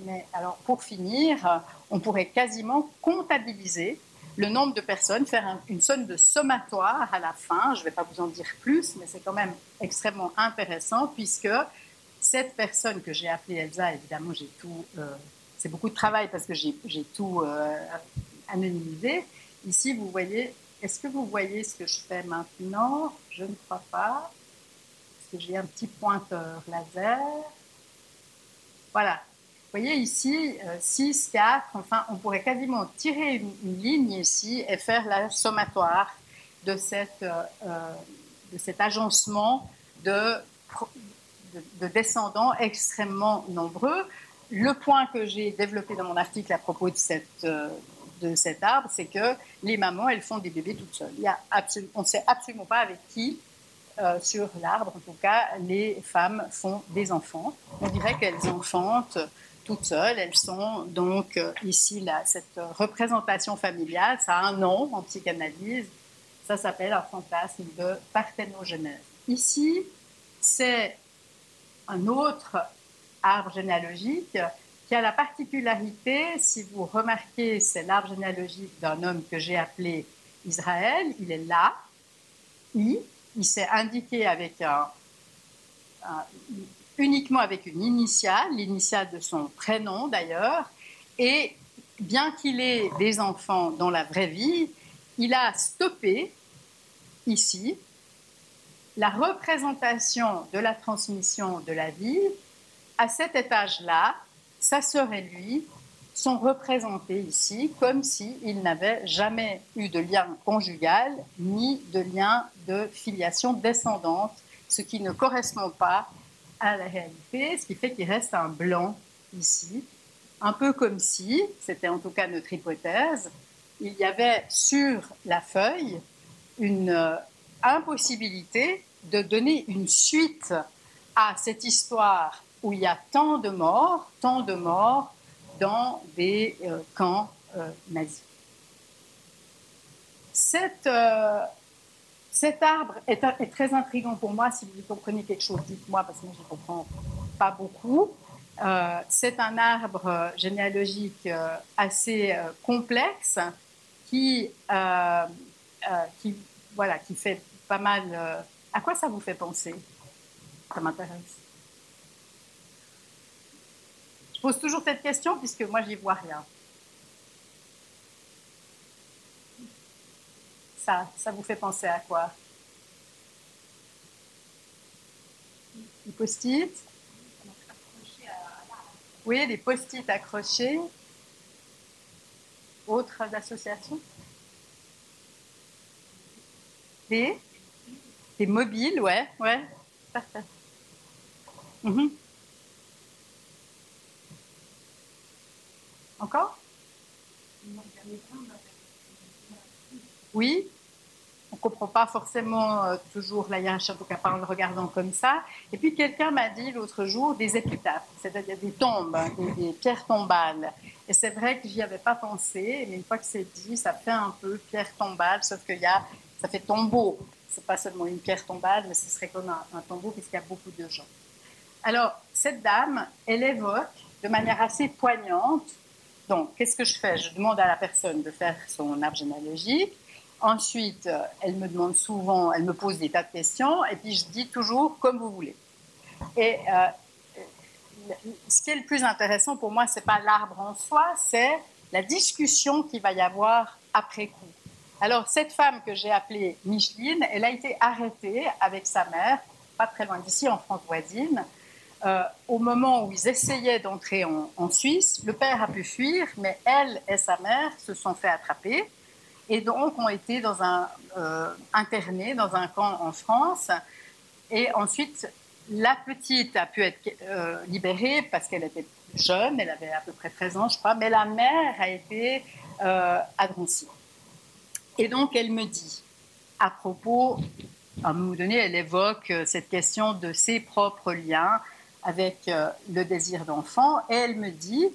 mais alors pour finir, on pourrait quasiment comptabiliser le nombre de personnes, faire une sorte de sommatoire à la fin. Je ne vais pas vous en dire plus, mais c'est quand même extrêmement intéressant puisque cette personne que j'ai appelée Elsa, évidemment, j'ai tout, c'est beaucoup de travail parce que j'ai tout anonymisé. Ici, vous voyez, est-ce que vous voyez ce que je fais maintenant? Je ne crois pas, parce que j'ai un petit pointeur laser. Voilà. Vous voyez ici, 6, 4, enfin, on pourrait quasiment tirer une ligne ici et faire la sommatoire de cet agencement de descendants extrêmement nombreux. Le point que j'ai développé dans mon article à propos de cet arbre, c'est que les mamans, elles font des bébés toutes seules. On ne sait absolument pas avec qui, sur l'arbre, en tout cas, les femmes font des enfants. On dirait qu'elles enfantent toutes seules. Elles sont donc ici, cette représentation familiale, ça a un nom en psychanalyse, ça s'appelle un fantasme de parthénogenèse. Ici, c'est un autre arbre généalogique qui a la particularité, si vous remarquez, c'est l'arbre généalogique d'un homme que j'ai appelé Israël, il est là, il s'est indiqué avec uniquement avec une initiale, l'initiale de son prénom d'ailleurs, et bien qu'il ait des enfants dans la vraie vie, il a stoppé ici la représentation de la transmission de la vie. À cet étage-là, sa sœur et lui sont représentés ici comme s'ils n'avaient jamais eu de lien conjugal ni de lien de filiation descendante, ce qui ne correspond pas à la réalité, ce qui fait qu'il reste un blanc ici, un peu comme si, c'était en tout cas notre hypothèse, il y avait sur la feuille une impossibilité de donner une suite à cette histoire où il y a tant de morts dans des camps nazis. Cet arbre est très intriguant pour moi. Si vous comprenez quelque chose, dites-moi, parce que moi, je ne comprends pas beaucoup. C'est un arbre généalogique assez complexe qui fait pas mal... à quoi ça vous fait penser? Ça m'intéresse. Je pose toujours cette question puisque moi, j'y vois rien. Ça vous fait penser à quoi? Des post-it? Oui, des post-it accrochés. Autres associations? Des mobiles, ouais, parfait. Encore? Oui, on ne comprend pas forcément toujours la hiérarchie, en tout cas pas en le regardant comme ça. Et puis quelqu'un m'a dit l'autre jour des épitaphes, c'est-à-dire des tombes, des pierres tombales. Et c'est vrai que j'y avais pas pensé, mais une fois que c'est dit, ça fait un peu pierre tombale, sauf que ça fait tombeau. C'est pas seulement une pierre tombale, mais ce serait comme un tombeau puisqu'il y a beaucoup de gens. Alors, cette dame, elle évoque de manière assez poignante. Donc, qu'est-ce que je fais? Je demande à la personne de faire son arbre généalogique. Ensuite, elle me demande souvent, elle me pose des tas de questions, et puis je dis toujours comme vous voulez. Et ce qui est le plus intéressant pour moi, c'est pas l'arbre en soi, c'est la discussion qu'il va y avoir après coup. Alors, cette femme que j'ai appelée Micheline, elle a été arrêtée avec sa mère, pas très loin d'ici, en France voisine, au moment où ils essayaient d'entrer en Suisse. Le père a pu fuir, mais elle et sa mère se sont fait attraper et donc ont été internés dans un camp en France. Et ensuite, la petite a pu être libérée parce qu'elle était jeune, elle avait à peu près 13 ans, je crois, mais la mère a été à Drancy. Et donc, elle me dit, à propos, à un moment donné, elle évoque cette question de ses propres liens avec le désir d'enfant, et elle me dit,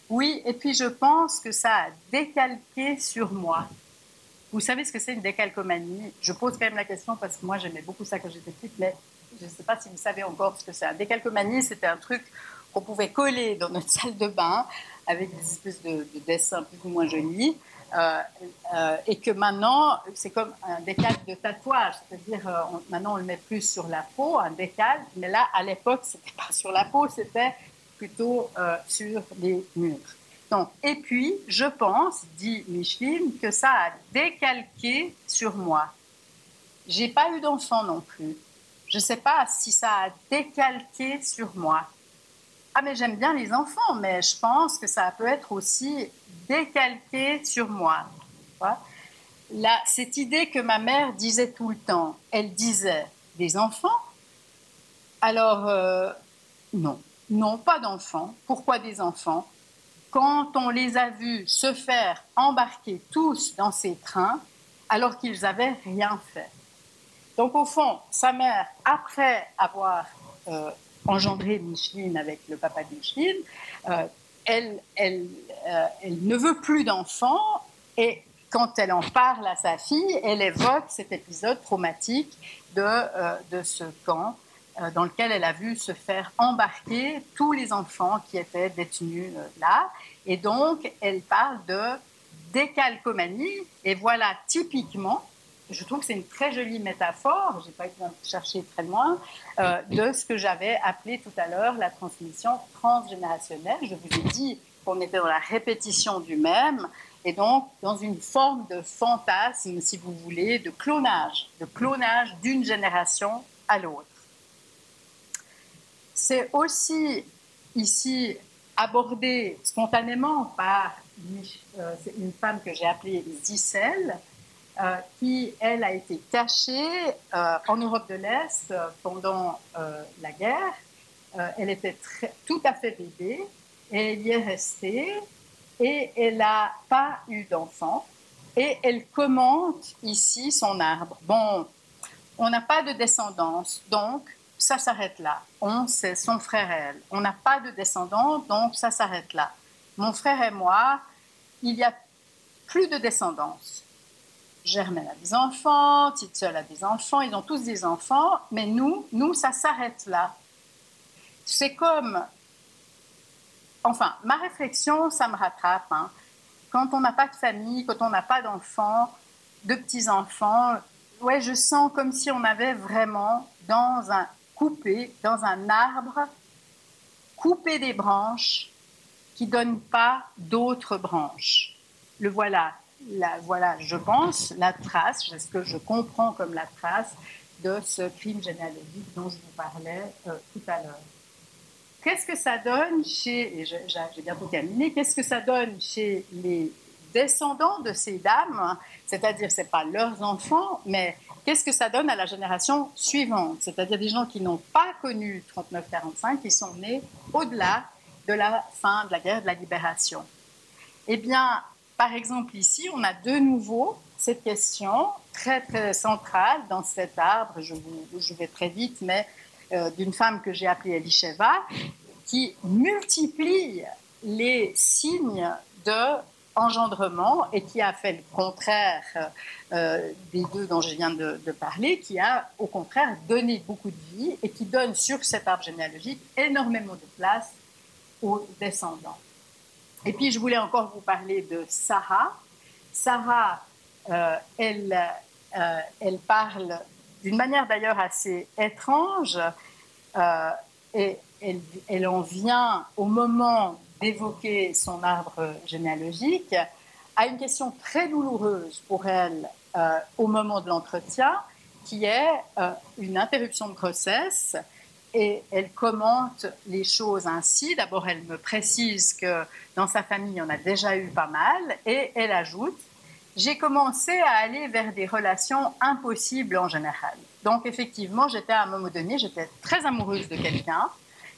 oui, et puis je pense que ça a décalqué sur moi. Vous savez ce que c'est une décalcomanie? Je pose quand même la question parce que moi, j'aimais beaucoup ça quand j'étais petite, mais je ne sais pas si vous savez encore ce que c'est. Une décalcomanie, c'était un truc qu'on pouvait coller dans notre salle de bain avec des espèces de dessins plus ou moins jolis. Et que maintenant, c'est comme un décalque de tatouage, c'est-à-dire maintenant on le met plus sur la peau, un décalque, mais là, à l'époque, c'était pas sur la peau, c'était plutôt sur les murs. Donc, et puis, je pense, dit Micheline, que ça a décalqué sur moi. J'ai pas eu d'enfant non plus. Je sais pas si ça a décalqué sur moi. Ah, mais j'aime bien les enfants, mais je pense que ça peut être aussi décalqué sur moi. Là, cette idée que ma mère disait tout le temps, elle disait des enfants. Alors, non, pas d'enfants. Pourquoi des enfants? Quand on les a vus se faire embarquer tous dans ces trains, alors qu'ils n'avaient rien fait. Donc, au fond, sa mère, après avoir engendré Micheline avec le papa de Micheline, elle ne veut plus d'enfants, et quand elle en parle à sa fille, elle évoque cet épisode traumatique de ce camp dans lequel elle a vu se faire embarquer tous les enfants qui étaient détenus là. Et donc, elle parle de décalcomanie. Et voilà, typiquement, je trouve que c'est une très jolie métaphore, je n'ai pas été chercher très loin, de ce que j'avais appelé tout à l'heure la transmission transgénérationnelle. Je vous ai dit qu'on était dans la répétition du même, et donc dans une forme de fantasme, si vous voulez, de clonage d'une génération à l'autre. C'est aussi ici abordé spontanément par une femme que j'ai appelée Zissel, qui, elle, a été cachée en Europe de l'Est pendant la guerre. Elle était tout à fait bébé et elle y est restée et elle n'a pas eu d'enfant. Et elle commente ici son arbre. Bon, on n'a pas de descendance, donc ça s'arrête là. C'est son frère et elle. On n'a pas de descendants, donc ça s'arrête là. Mon frère et moi, il n'y a plus de descendance. Germaine a des enfants, Titseul a des enfants, ils ont tous des enfants, mais nous, ça s'arrête là. C'est comme... Enfin, ma réflexion, ça me rattrape. Hein. Quand on n'a pas de famille, quand on n'a pas d'enfants, de petits-enfants, ouais, je sens comme si on avait vraiment dans un arbre, coupé des branches qui ne donnent pas d'autres branches. Le voilà. Voilà, je pense, la trace, c'est ce que je comprends comme la trace de ce crime généalogique dont je vous parlais tout à l'heure. Qu'est-ce que ça donne et j'ai bientôt terminé, qu'est-ce que ça donne chez les descendants de ces dames, c'est-à-dire ce n'est pas leurs enfants, mais qu'est-ce que ça donne à la génération suivante, c'est-à-dire des gens qui n'ont pas connu 39-45, qui sont nés au-delà de la fin de la guerre de la libération. Eh bien, par exemple, ici, on a de nouveau cette question très, très centrale dans cet arbre, je vais très vite, mais d'une femme que j'ai appelée Elisheva, qui multiplie les signes d'engendrement et qui a fait le contraire des deux dont je viens de parler, qui a au contraire donné beaucoup de vie et qui donne sur cet arbre généalogique énormément de place aux descendants. Et puis, je voulais encore vous parler de Sarah. Sarah, elle parle d'une manière d'ailleurs assez étrange, et elle en vient au moment d'évoquer son arbre généalogique à une question très douloureuse pour elle au moment de l'entretien, qui est une interruption de grossesse. Et elle commente les choses ainsi. D'abord, elle me précise que dans sa famille, il y en a déjà eu pas mal. Et elle ajoute, j'ai commencé à aller vers des relations impossibles en général. Donc, effectivement, à un moment donné, j'étais très amoureuse de quelqu'un,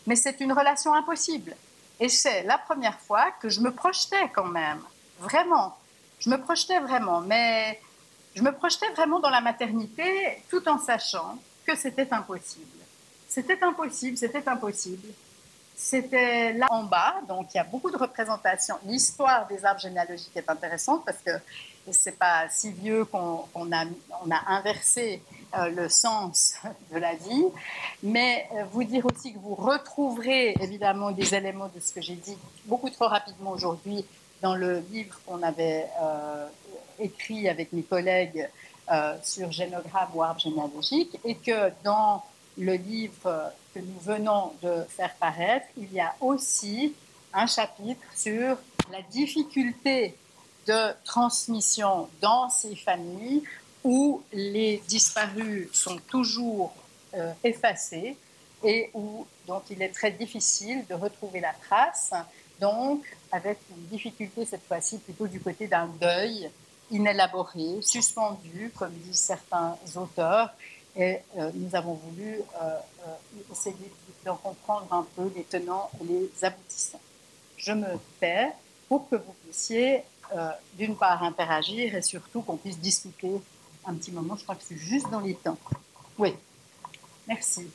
mais c'est une relation impossible. Et c'est la première fois que je me projetais quand même, vraiment. Je me projetais vraiment, mais je me projetais vraiment dans la maternité tout en sachant que c'était impossible. C'était impossible, c'était impossible. C'était là en bas, donc il y a beaucoup de représentations. L'histoire des arbres généalogiques est intéressante parce que ce n'est pas si vieux qu'on a inversé le sens de la vie, mais vous dire aussi que vous retrouverez évidemment des éléments de ce que j'ai dit beaucoup trop rapidement aujourd'hui dans le livre qu'on avait écrit avec mes collègues sur génogramme ou arbre généalogique, et que dans le livre que nous venons de faire paraître, il y a aussi un chapitre sur la difficulté de transmission dans ces familles où les disparus sont toujours effacés et dont il est très difficile de retrouver la trace, donc avec une difficulté cette fois-ci plutôt du côté d'un deuil inélaboré, suspendu, comme disent certains auteurs. Et nous avons voulu essayer d'en comprendre un peu les tenants et les aboutissants. Je me tais pour que vous puissiez, d'une part, interagir et surtout qu'on puisse discuter un petit moment. Je crois que c'est juste dans les temps. Oui, merci.